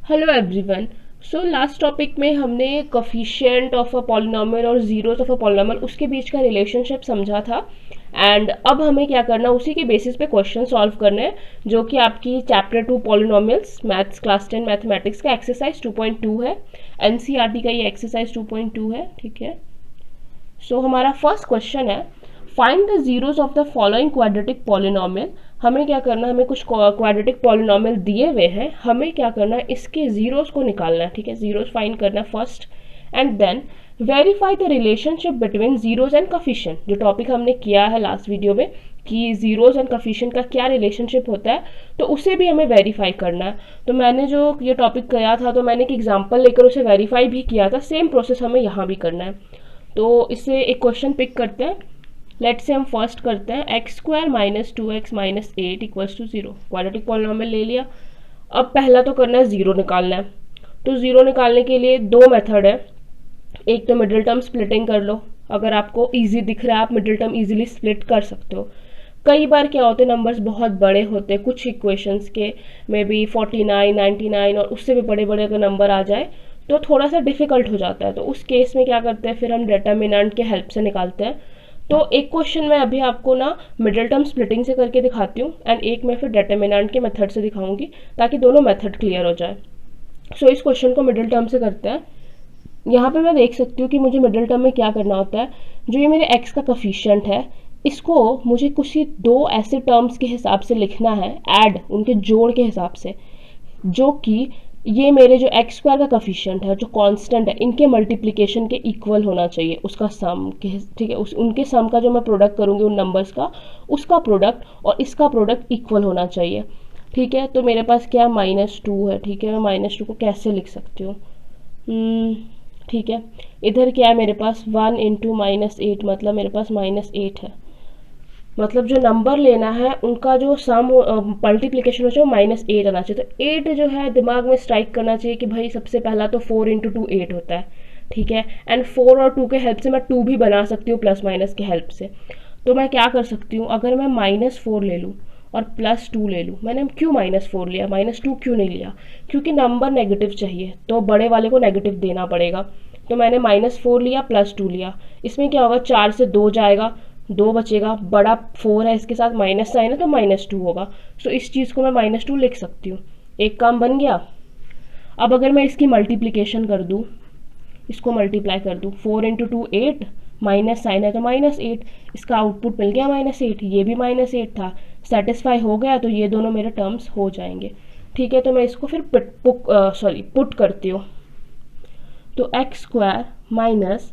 Hello everyone. So last topic में हमने coefficient of a polynomial और जीरोस ऑफ अ पॉलिनोमियल उसके बीच का रिलेशनशिप समझा था। एंड अब हमें क्या करना, उसी के बेसिस पे क्वेश्चन सॉल्व करने हैं, जो कि आपकी chapter 2 polynomials maths class 10 mathematics का एक्सरसाइज 2.2 है। एनसीईआरटी का ये एक्सरसाइज 2.2 है, ठीक है। सो हमारा फर्स्ट क्वेश्चन है, find the zeros of the following quadratic polynomial. हमें क्या करना है, हमें कुछ क्वाड्रेटिक पॉलिनोमियल दिए हुए हैं, हमें क्या करना है, इसके जीरोस को निकालना है, ठीक है। जीरोस फाइंड करना है first, and then verify the relationship between zeros and coefficient, जो टॉपिक हमने किया है लास्ट वीडियो में कि जीरोस एंड कोफिशिएंट का क्या रिलेशनशिप होता है, तो उसे भी हमें वेरीफाई करना है। तो मैंने जो ये टॉपिक किया था, तो मैंने एक एग्जांपल लेकर उसे वेरीफाई भी किया था, सेम प्रोसेस हमें यहाँ भी करना है। तो इससे एक क्वेश्चन पिक करते हैं। लेट से हम फर्स्ट करते हैं, x square minus 2x minus 8 equals to 0। Quadratic polynomial ले लिया। अब पहला तो करना है, ज़ीरो निकालना है। तो ज़ीरो निकालने के लिए दो मेथड है। एक तो मिडिल टर्म स्प्लिटिंग कर लो, अगर आपको इजी दिख रहा है आप मिडिल टर्म इजीली स्प्लिट कर सकते हो। कई बार क्या होते हैं, नंबर्स बहुत बड़े होते हैं, कुछ इक्वेशंस के मे बी 49, 99 और उससे भी बड़े बड़े अगर नंबर आ जाए तो थोड़ा सा डिफिकल्ट हो जाता है। तो उस केस में क्या करते हैं, फिर हम डिटर्मिनेंट के हेल्प से निकालते हैं। तो एक क्वेश्चन मैं अभी आपको ना मिडिल टर्म स्प्लिटिंग से करके दिखाती हूँ, एंड एक मैं फिर डिटर्मिनेंट के मेथड से दिखाऊंगी, ताकि दोनों मेथड क्लियर हो जाए। सो इस क्वेश्चन को मिडिल टर्म से करते हैं। यहाँ पे मैं देख सकती हूँ कि मुझे मिडिल टर्म में क्या करना होता है। जो ये मेरे एक्स का कोफिशिएंट है, इसको मुझे कुछ ही दो ऐसे टर्म्स के हिसाब से लिखना है, ऐड उनके जोड़ के हिसाब से, जो कि ये मेरे जो एक्स स्क्वायर का कोफिशिएंट है, जो कांस्टेंट है, इनके मल्टीप्लिकेशन के इक्वल होना चाहिए, उसका सम के, ठीक है। उस उनके सम का जो मैं प्रोडक्ट करूँगी उन नंबर्स का, उसका प्रोडक्ट और इसका प्रोडक्ट इक्वल होना चाहिए, ठीक है। तो मेरे पास क्या -2 है, ठीक है। मैं -2 को कैसे लिख सकती हूँ, ठीक है। इधर क्या है मेरे पास, 1 इंटू -8, मतलब मेरे पास -8 है। मतलब जो नंबर लेना है उनका जो सम मल्टीप्लिकेशन हो चाहिए -8 आना चाहिए। तो 8 जो है दिमाग में स्ट्राइक करना चाहिए कि भाई सबसे पहला तो 4 इंटू 2 8 होता है, ठीक है। एंड 4 और 2 के हेल्प से मैं 2 भी बना सकती हूँ प्लस माइनस के हेल्प से। तो मैं क्या कर सकती हूँ, अगर मैं -4 ले लूँ और +2 ले लूँ, मैंने क्यों -4 लिया, -2 क्यों नहीं लिया, क्योंकि नंबर नेगेटिव चाहिए तो बड़े वाले को नेगेटिव देना पड़ेगा। तो मैंने -4 लिया, +2 लिया। इसमें क्या होगा, 4 से 2 जाएगा, 2 बचेगा, बड़ा 4 है, इसके साथ माइनस साइन है तो -2 होगा। सो इस चीज़ को मैं -2 लिख सकती हूँ। एक काम बन गया। अब अगर मैं इसकी मल्टीप्लिकेशन कर दूँ, इसको मल्टीप्लाई कर दूँ, 4 इंटू 2 8, माइनस साइन है तो -8, इसका आउटपुट मिल गया -8, ये भी -8 था, सेटिस्फाई हो गया। तो ये दोनों मेरे टर्म्स हो जाएंगे, ठीक है। तो मैं इसको फिर पुट करती हूँ। तो x square minus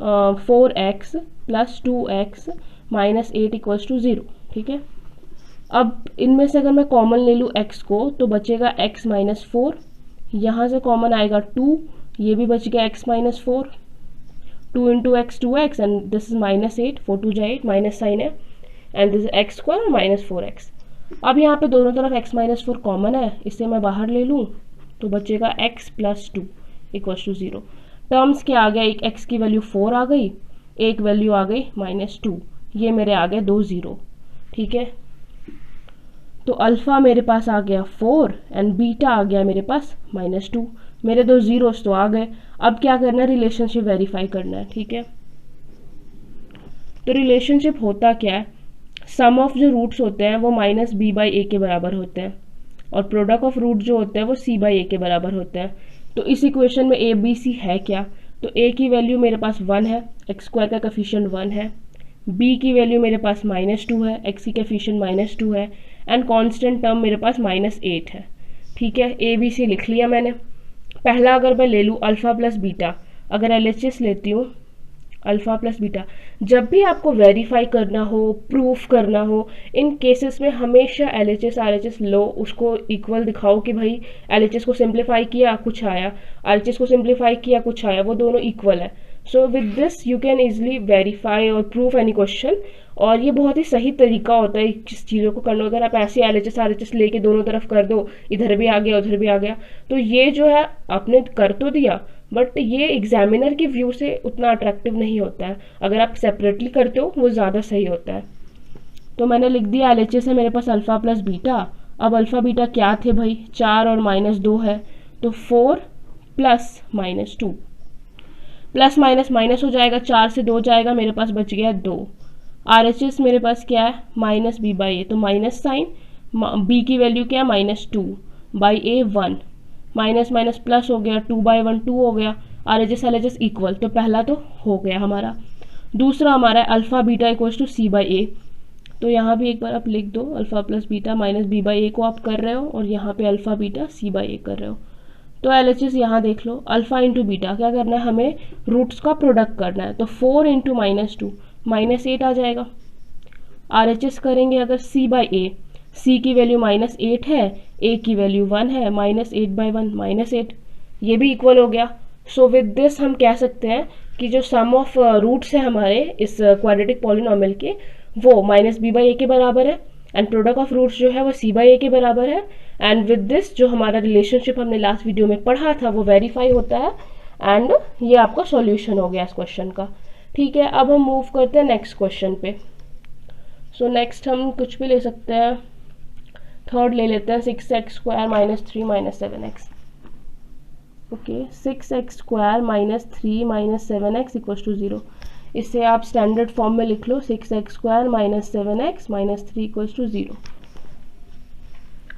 4x plus 2x minus 8 equals to 0, ठीक है। अब इनमें से अगर मैं कॉमन ले लूँ x को, तो बचेगा x माइनस 4, यहाँ से कॉमन आएगा 2, ये भी बच गया x minus 4, 2 into x 2x and this is -8, 4 2 जा 8, माइनस साइन है, and this x square -4x। अब यहाँ पे दोनों तरफ x माइनस 4 कॉमन है, इसे मैं बाहर ले लूँ तो बचेगा x plus 2 equals to 0। Terms क्या आ गया, एक x की वैल्यू 4 आ गई, एक वैल्यू आ गई -2, ये मेरे आ गए 2 0, ठीक है। तो अल्फ़ा मेरे पास आ गया 4 एंड बीटा आ गया मेरे पास -2, मेरे दो जीरोस तो आ गए। अब क्या करना है, रिलेशनशिप वेरीफाई करना है, ठीक है। तो रिलेशनशिप होता क्या है, सम ऑफ जो रूट्स होते हैं वो -b/a के बराबर होते हैं, और प्रोडक्ट ऑफ रूट जो होते हैं वो c/a के बराबर होते हैं। तो इस इक्वेशन में a b c है क्या, तो a की वैल्यू मेरे पास 1 है, एक्स स्क्वायर का कोफिशिएंट 1 है, b की वैल्यू मेरे पास -2 है, x की कोफिशिएंट -2 है, एंड कांस्टेंट टर्म मेरे पास -8 है, ठीक है। a b c लिख लिया मैंने। पहला अगर मैं ले लूँ अल्फ़ा प्लस बीटा, अगर LHS लेती हूँ अल्फ़ा प्लस बीटा, जब भी आपको वेरीफाई करना हो, प्रूफ करना हो, इन केसेस में हमेशा LHS RHS लो, उसको इक्वल दिखाओ कि भाई LHS को सिंप्लीफाई किया कुछ आया, RHS को सिंप्लीफाई किया कुछ आया, वो दोनों इक्वल है। सो with this you can easily verify और प्रूफ एनी क्वेश्चन, और ये बहुत ही सही तरीका होता है किस चीज़ों को करना। अगर आप ऐसे LHS RHS लेके दोनों तरफ कर दो, इधर भी आ गया उधर भी आ गया, तो ये जो है आपने कर तो दिया, बट ये एग्जामिनर के व्यू से उतना अट्रैक्टिव नहीं होता है। अगर आप सेपरेटली करते हो वो ज़्यादा सही होता है। तो मैंने लिख दिया LHS है मेरे पास अल्फ़ा प्लस बीटा। अब अल्फ़ा बीटा क्या थे भाई, 4 और -2 है, तो 4 plus minus 2, plus minus minus हो जाएगा, 4 से 2 जाएगा, मेरे पास बच गया 2। RHS मेरे पास क्या है, माइनस बी बाई ए, तो माइनस साइन, बी की वैल्यू क्या है -2 by A 1, minus minus plus हो गया, 2 बाई 1 2 हो गया, RHS LHS इक्वल, तो पहला तो हो गया हमारा। दूसरा हमारा है alpha beta equals to C by A, तो यहाँ भी एक बार आप लिख दो, alpha plus beta minus B by A को आप कर रहे हो और यहाँ पे alpha beta C by A कर रहे हो। तो LHS यहाँ देख लो, अल्फा इंटू बीटा क्या करना है, हमें रूट्स का प्रोडक्ट करना है, तो 4 इंटू -2 -8 आ जाएगा। RHS करेंगे अगर C बाई ए, C की वैल्यू -8 है, A की वैल्यू 1 है, -8 बाई 1 -8, ये भी इक्वल हो गया। सो विद दिस हम कह सकते हैं कि जो सम ऑफ रूट्स है हमारे इस क्वाड्रेटिक पॉलिनोमियल के, वो माइनस बी बाई ए के बराबर है, एंड प्रोडक्ट ऑफ रूट्स जो है वो सी बाई ए के बराबर है। एंड विद दिस जो हमारा रिलेशनशिप हमने लास्ट वीडियो में पढ़ा था वो वेरीफाई होता है, एंड ये आपका सॉल्यूशन हो गया इस क्वेश्चन का। ठीक है, अब हम मूव करते हैं नेक्स्ट क्वेश्चन पे। सो नेक्स्ट हम कुछ भी ले सकते हैं, थर्ड ले लेते हैं, 6x square minus 3 minus 7x। Okay, 6x square minus 3 minus 7x equals to 0। इसे आप स्टैंडर्ड फॉर्म में लिख लो, 6x square minus 7x minus 3 equals to 0।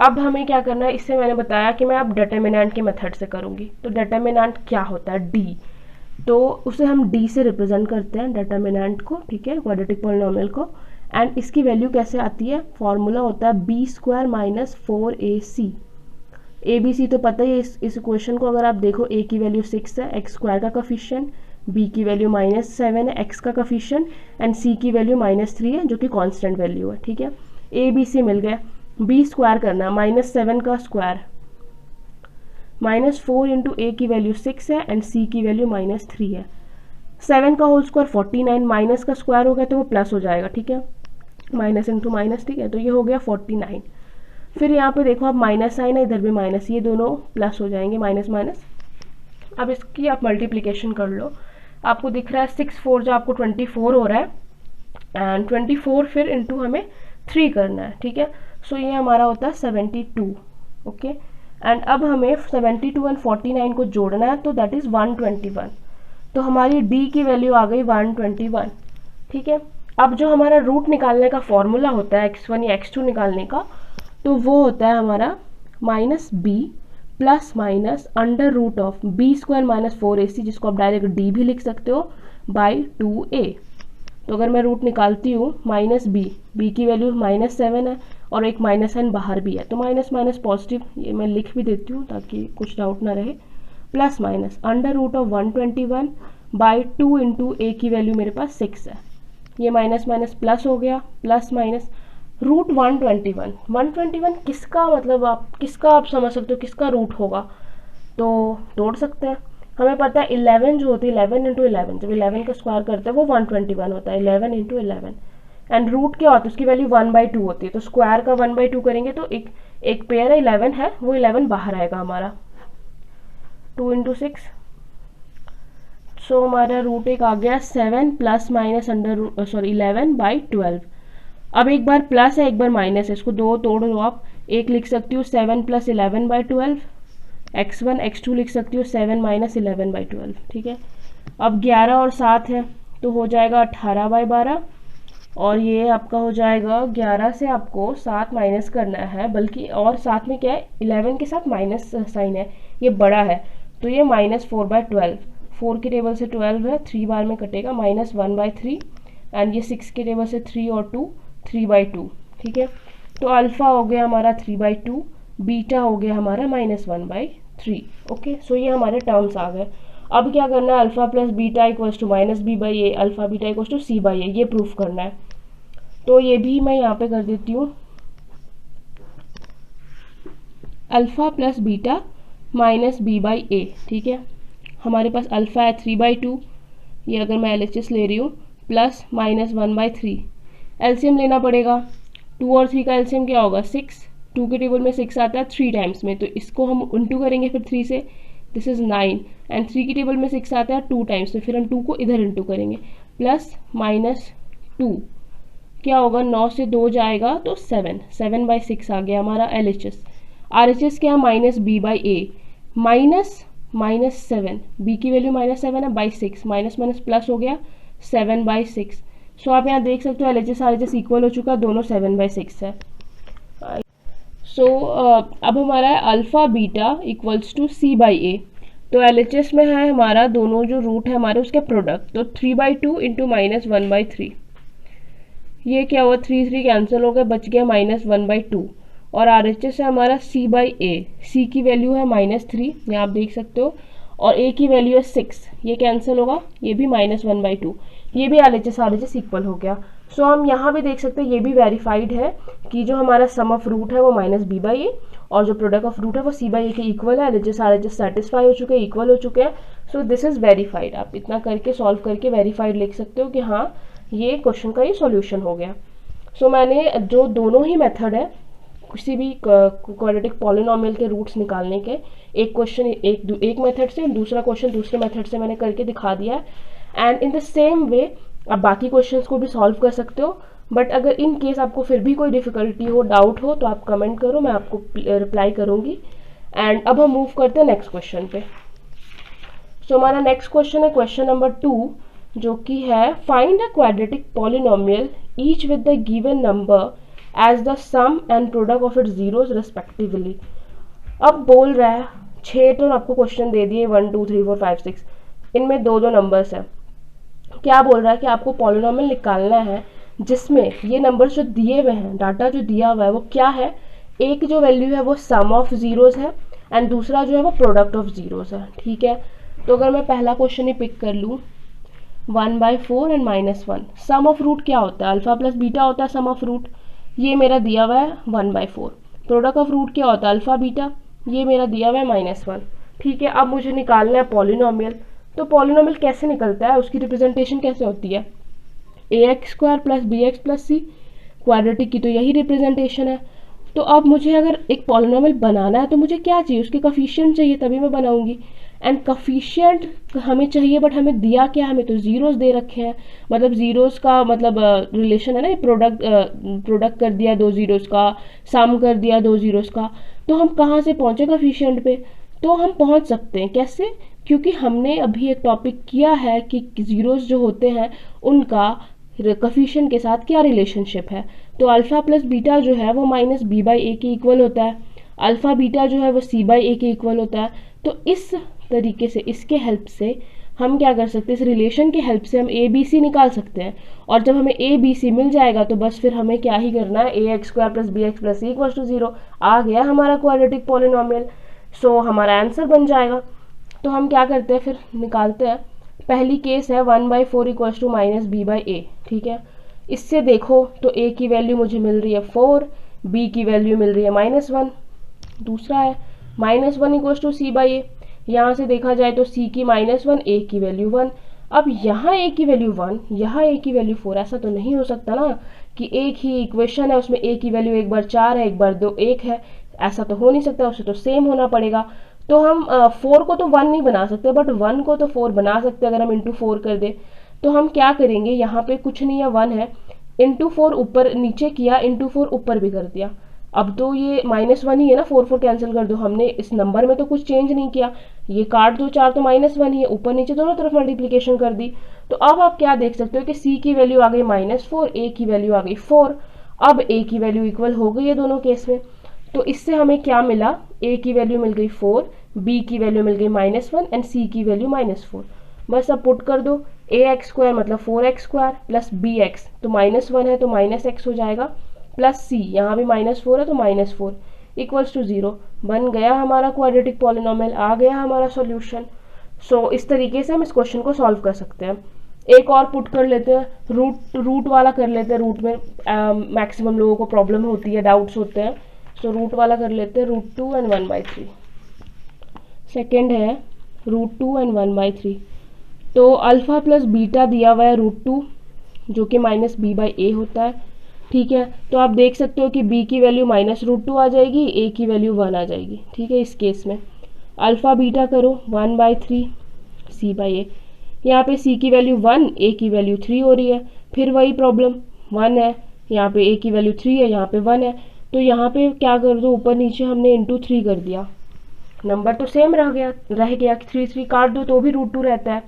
अब हमें क्या करना है, इससे मैंने बताया कि मैं अब डिटर्मिनेंट के मेथड से करूँगी। तो डिटर्मिनेंट क्या होता है, d, तो उसे हम d से रिप्रेजेंट करते हैं डिटर्मिनेंट को, ठीक है, क्वाड्रेटिक पॉलिनोमियल को। एंड इसकी वैल्यू कैसे आती है, फॉर्मूला होता है b square minus 4ac। ABC तो पता ही है, इस इक्वेशन को अगर आप देखो, a की वैल्यू 6 है, x स्क्वायर का कोफिशिएंट, b की वैल्यू -7 है, x का कोफिशिएंट, एंड c की वैल्यू -3 है जो कि कांस्टेंट वैल्यू है। ठीक है, ABC मिल गया, b स्क्वायर करना, -7 का स्क्वायर, -4 इंटू a की वैल्यू 6 है एंड c की वैल्यू -3 है, 7 का होल स्क्वायर 49, माइनस का स्क्वायर हो गया तो वो प्लस हो जाएगा। ठीक है, माइनस इंटू माइनस, ठीक है, तो ये हो गया 49। फिर यहाँ पे देखो आप माइनस साइन है, इधर भी माइनस, ये दोनों प्लस हो जाएंगे, माइनस माइनस। अब इसकी आप मल्टीप्लिकेशन कर लो, आपको दिख रहा है 6 4 जो आपको 24 हो रहा है, एंड 24 फिर इंटू हमें 3 करना है। ठीक है, सो ये हमारा होता है 72। ओके, एंड अब हमें 72 एंड 49 को जोड़ना है, तो दैट इज़ 121। तो हमारी d की वैल्यू आ गई 121। ठीक है, अब जो हमारा रूट निकालने का फॉर्मूला होता है x1 या x2 निकालने का, तो वो होता है हमारा -b plus minus under root of b square minus 4ac, जिसको आप डायरेक्ट d भी लिख सकते हो, बाई 2a। तो अगर मैं रूट निकालती हूँ -b की वैल्यू -7 है और एक माइनस साइन बाहर भी है, तो माइनस माइनस पॉजिटिव, ये मैं लिख भी देती हूँ ताकि कुछ डाउट ना रहे, plus minus under root of 121 by 2 into a की वैल्यू मेरे पास 6 है, ये माइनस माइनस प्लस हो गया, प्लस माइनस रूट 121 किसका, मतलब आप समझ सकते हो किसका रूट होगा, तो तोड़ सकते हैं। हमें पता है 11 जो होती है, 11 इंटू 11, जब 11 का स्क्वायर करते हैं वो 121 होता है, 11 इंटू 11। एंड रूट क्या होता है, उसकी वैल्यू 1/2 होती है, तो स्क्वायर का 1/2 करेंगे तो एक पेयर है 11 है, वो 11 बाहर आएगा हमारा, 2 इंटू 6। सो हमारा रूट एक आ गया 7 प्लस माइनस 11/12। अब एक बार प्लस है एक बार माइनस है, इसको दो तोड़ दो आप, एक लिख सकती हूँ 7 प्लस 11/12, x1 x2 लिख सकती हूँ 7 माइनस 11/12। ठीक है, अब 11 और 7 है तो हो जाएगा 18/12, और ये आपका हो जाएगा 11 से आपको 7 माइनस करना है, बल्कि और साथ में क्या है, 11 के साथ माइनस साइन है, ये बड़ा है, तो ये -4/12, 4 के टेबल से 12 है, 3 बार में कटेगा, -1/3, एंड ये 6 के टेबल से 3 और 2 3/2। ठीक है, तो अल्फा हो गया हमारा 3/2, बीटा हो गया हमारा -1/3। ओके, सो ये हमारे टर्म्स आ गए। अब क्या करना है, alpha plus beta equals to -b/a, alpha beta equals to c/a, ये प्रूफ करना है। तो ये भी मैं यहाँ पे कर देती हूँ, अल्फा प्लस बीटा -b/a। ठीक है, हमारे पास अल्फा है 3/2, ये अगर मैं LHS ले रही हूँ, प्लस -1/3, एलसीएम लेना पड़ेगा, 2 और 3 का एलसीएम क्या होगा 6, 2 के टेबल में 6 आता है 3 टाइम्स में, तो इसको हम इंटू करेंगे फिर 3 से, दिस इज 9, एंड 3 की टेबल में 6 आता है 2 टाइम्स में, फिर हम 2 को इधर इंटू करेंगे, प्लस -2 क्या होगा, 9 से 2 जाएगा तो 7/6 आ गया हमारा LHS। RHS क्या, -b/a, -7, b की वैल्यू -7 है, बाई 6, माइनस माइनस प्लस हो गया 7/6। सो आप यहाँ देख सकते हो LHS RHS इक्वल हो चुका, दोनों 7/6 है। सो अब हमारा है alpha beta equals to C/A। तो LHS में है हमारा दोनों जो रूट है हमारे उसके प्रोडक्ट, तो 3/2 इंटू -1/3, ये क्या हुआ 3 3 कैंसिल हो गए, बच गया -1/2। और RHS है हमारा C/A, C की वैल्यू है -3, यहाँ आप देख सकते हो, और A की वैल्यू है 6, ये कैंसिल होगा, ये भी -1/2, ये भी LHS RHS इक्वल हो गया। सो हम यहाँ भी देख सकते हैं ये भी वेरीफाइड है कि जो हमारा सम ऑफ रूट है वो -b/a और जो प्रोडक्ट ऑफ रूट है वो C/A के इक्वल है। LHS RHS सेटिस्फाई हो चुके हैं, इक्वल हो चुके हैं। So this is verified. आप इतना करके सॉल्व करके वेरीफाइड लिख सकते हो कि हाँ ये क्वेश्चन का ये सॉल्यूशन हो गया। सो मैंने जो दोनों ही मेथड है किसी भी क्वाड्रेटिक पॉलिनोमियल के रूट्स निकालने के, एक क्वेश्चन एक मेथड से, दूसरा क्वेश्चन दूसरे मेथड से मैंने करके दिखा दिया है। And in the same way आप बाकी क्वेश्चंस को भी सॉल्व कर सकते हो। बट अगर इन केस आपको फिर भी कोई डिफिकल्टी हो, डाउट हो, तो आप कमेंट करो, मैं आपको रिप्लाई करूँगी। एंड अब हम मूव करते हैं नेक्स्ट क्वेश्चन पे। सो हमारा नेक्स्ट क्वेश्चन है क्वेश्चन नंबर 2, जो कि है find a quadratic polynomial each with the given number as the sum and product of its zeros respectively. अब बोल रहा है 6 तो आपको क्वेश्चन दे दिए, 1 2 3 4 5 6, इनमें दो दो नंबर्स हैं। क्या बोल रहा है कि आपको पॉलिनोमियल निकालना है जिसमें ये नंबर्स जो दिए हुए हैं, डाटा जो दिया हुआ है वो क्या है, एक जो वैल्यू है वो सम ऑफ जीरोज है एंड दूसरा जो है वो प्रोडक्ट ऑफ जीरोज है। ठीक है, तो अगर मैं पहला क्वेश्चन ही पिक कर लूँ 1/4 एंड -1, सम ऑफ रूट क्या होता है, अल्फा प्लस बीटा होता है सम ऑफ रूट, ये मेरा दिया हुआ है 1/4। प्रोडक्ट ऑफ रूट क्या होता है, अल्फा बीटा, ये मेरा दिया हुआ है -1। ठीक है, अब मुझे निकालना है पॉलिनोमियल। तो पॉलिनोमियल कैसे निकलता है, उसकी रिप्रेजेंटेशन कैसे होती है, ax² + bx + c, क्वाड्रेटिक की तो यही रिप्रेजेंटेशन है। तो अब मुझे अगर एक पॉलिनोमियल बनाना है तो मुझे क्या चाहिए, उसके कोफिशिएंट चाहिए, तभी मैं बनाऊंगी। एंड कोफिशिएंट हमें चाहिए, बट हमें दिया क्या, हमें तो जीरोस दे रखे हैं, मतलब जीरोस का मतलब रिलेशन है ना, प्रोडक्ट कर दिया दो जीरोस का, सम कर दिया दो जीरोस का। तो हम कहाँ से पहुँचे कोफिशिएंट पे, तो हम पहुँच सकते हैं कैसे, क्योंकि हमने अभी एक टॉपिक किया है कि जीरोस जो होते हैं उनका कोफिशिएंट के साथ क्या रिलेशनशिप है। तो अल्फ़ा प्लस बीटा जो है वो -b/a के इक्वल होता है, अल्फ़ा बीटा जो है वो c/a के इक्वल होता है। तो इस तरीके से, इसके हेल्प से हम क्या कर सकते हैं, इस रिलेशन के हेल्प से हम ABC निकाल सकते हैं। और जब हमें ABC मिल जाएगा तो बस फिर हमें क्या ही करना है, ax² + bx + c = 0, आ गया हमारा क्वाड्रेटिक पॉलिनोमियल। सो हमारा आंसर बन जाएगा। तो हम क्या करते हैं, फिर निकालते हैं। पहली केस है 1/4 = -b/a। ठीक है, इससे देखो तो a की वैल्यू मुझे मिल रही है 4, b की वैल्यू मिल रही है -1। दूसरा है -1 = c/a, यहाँ से देखा जाए तो c की -1, a की वैल्यू 1। अब यहाँ a की वैल्यू 1, यहाँ a की वैल्यू 4, ऐसा तो नहीं हो सकता ना कि एक ही इक्वेशन है उसमें a की वैल्यू एक बार 4 है, एक बार 2 1 है, ऐसा तो हो नहीं सकता, उससे तो सेम होना पड़ेगा। तो हम 4 को तो 1 नहीं बना सकते, बट 1 को तो 4 बना सकते अगर हम इंटू 4 कर दे। तो हम क्या करेंगे, यहाँ पे कुछ नहीं है, 1 है, इंटू 4 ऊपर नीचे किया, इंटू 4 ऊपर भी कर दिया। अब तो ये -1 ही है ना, 4 4 कैंसिल कर दो, हमने इस नंबर में तो कुछ चेंज नहीं किया, ये काट दो 4 तो -1 ही है, ऊपर नीचे दोनों तरफ मल्टीप्लिकेशन कर दी। तो अब आप क्या देख सकते हो कि c की वैल्यू आ गई -4, a की वैल्यू आ गई 4। अब a की वैल्यू इक्वल हो गई है दोनों केस में। तो इससे हमें क्या मिला, a की वैल्यू मिल गई 4, b की वैल्यू मिल गई -1 एंड c की वैल्यू -4। बस अब पुट कर दो, ax² मतलब 4x² + bx, तो -1 है तो -x हो जाएगा, प्लस c, यहाँ भी -4 है तो -4 = 0। बन गया हमारा क्वाड्रेटिक पॉलिनोमियल, आ गया हमारा सॉल्यूशन। सो इस तरीके से हम इस क्वेश्चन को सॉल्व कर सकते हैं। एक और पुट कर लेते हैं, रूट वाला कर लेते हैं, रूट में मैक्सिमम लोगों को प्रॉब्लम होती है, डाउट्स होते हैं। सो रूट वाला कर लेते हैं, √2 एंड 1/3। सेकेंड है √2 एंड 1/3। तो अल्फ़ा प्लस बीटा दिया हुआ है √2, जो कि -b/a होता है। ठीक है, तो आप देख सकते हो कि b की वैल्यू -√2 आ जाएगी, a की वैल्यू 1 आ जाएगी। ठीक है, इस केस में अल्फ़ा बीटा करो 1/3 c/a, यहाँ पे c की वैल्यू 1, a की वैल्यू 3 हो रही है, फिर वही प्रॉब्लम, 1 है यहाँ पे, a की वैल्यू 3 है, यहाँ पे 1 है। तो यहाँ पे क्या कर दो, ऊपर नीचे हमने इंटू 3 कर दिया, नंबर तो सेम रह गया 3 काट दो तो भी √2 रहता है।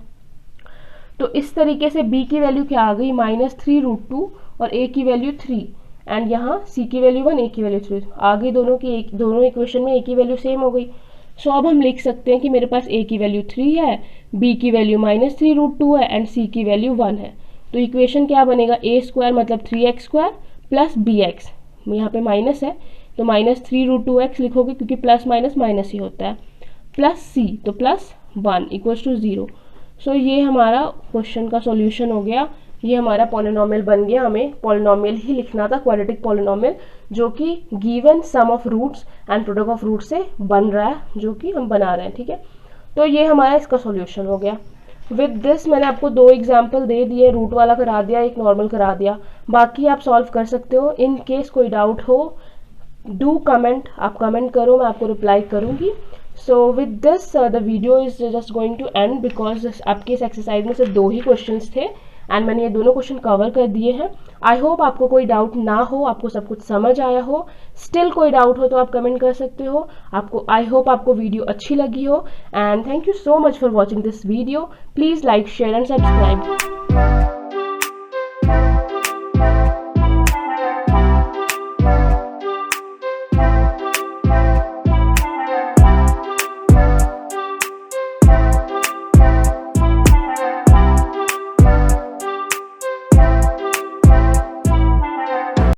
तो इस तरीके से b की वैल्यू क्या आ गई -3√2 और a की वैल्यू 3 एंड यहाँ c की वैल्यू 1 a की वैल्यू 3 आ गई। दोनों इक्वेशन में a की वैल्यू सेम हो गई। सो अब हम लिख सकते हैं कि मेरे पास a की वैल्यू 3 है, b की वैल्यू -3√2 है एंड c की वैल्यू 1 है। तो इक्वेशन क्या बनेगा a² मतलब 3x² प्लस bx, यहाँ पे माइनस है तो -3√2x लिखोगे क्योंकि प्लस माइनस माइनस ही होता है, प्लस c तो +1 = 0। सो ये हमारा क्वेश्चन का सॉल्यूशन हो गया। ये हमारा पॉलिनोमियल बन गया। हमें पॉलिनोमियल ही लिखना था, क्वाड्रेटिक पॉलिनोमियल, जो कि given sum of roots and product of root से बन रहा है, जो कि हम बना रहे हैं। ठीक है, तो ये हमारा इसका सॉल्यूशन हो गया। विद दिस मैंने आपको 2 एग्जाम्पल दे दिए, रूट वाला करा दिया, एक नॉर्मल करा दिया। बाकी आप सॉल्व कर सकते हो। इन केस कोई डाउट हो डू कमेंट, आप कमेंट करो, मैं आपको रिप्लाई करूँगी। So with this the video is just going to end because आपके इस एक्सरसाइज में सिर्फ 2 ही क्वेश्चंस थे एंड मैंने ये दोनों क्वेश्चन कवर कर दिए हैं। आई होप आपको कोई डाउट ना हो, आपको सब कुछ समझ आया हो। स्टिल कोई डाउट हो तो आप कमेंट कर सकते हो। आई होप आपको वीडियो अच्छी लगी हो and thank you so much for watching this video. Please like, share and subscribe.